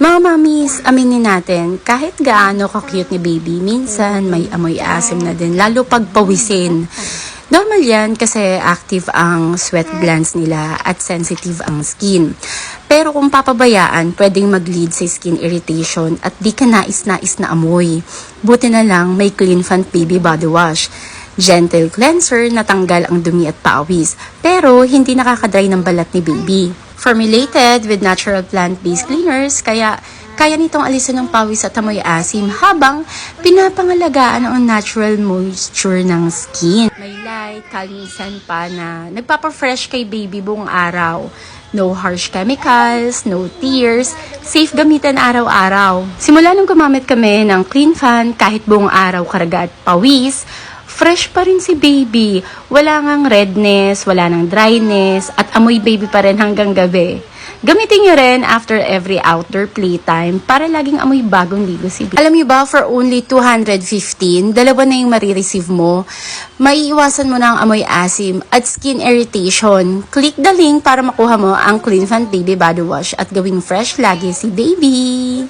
Mga mamis, aminin natin, kahit gaano ka-cute ni baby, minsan may amoy asim na din, lalo pag pawisin. Normal yan kasi active ang sweat glands nila at sensitive ang skin. Pero kung papabayaan, pwedeng mag-lead sa skin irritation at di ka nais-nais na amoy. Buti na lang may Clean Fan Baby Body Wash. Gentle cleanser na tanggal ang dumi at pawis, pero hindi nakakadry ng balat ni baby. Formulated with natural plant-based cleaners, kaya nitong alisin ng pawis at amoy asim habang pinapangalagaan ang natural moisture ng skin. May light, kalinisan pa na nagpapa-fresh kay baby buong araw. No harsh chemicals, no tears, safe gamitin araw-araw. Simula nung gumamit kami ng Clean Fan, kahit buong araw karaga at pawis, fresh pa rin si baby. Wala ngang redness, wala nang dryness, at amoy baby pa rin hanggang gabi. Gamitin nyo rin after every outdoor playtime para laging amoy bagong ligo si baby. Alam nyo ba, for only 215, dalawa na yung marireceive mo. Maiiwasan mo na ang amoy asim at skin irritation. Click the link para makuha mo ang Clean Fan Baby Body Wash at gawing fresh lagi si baby.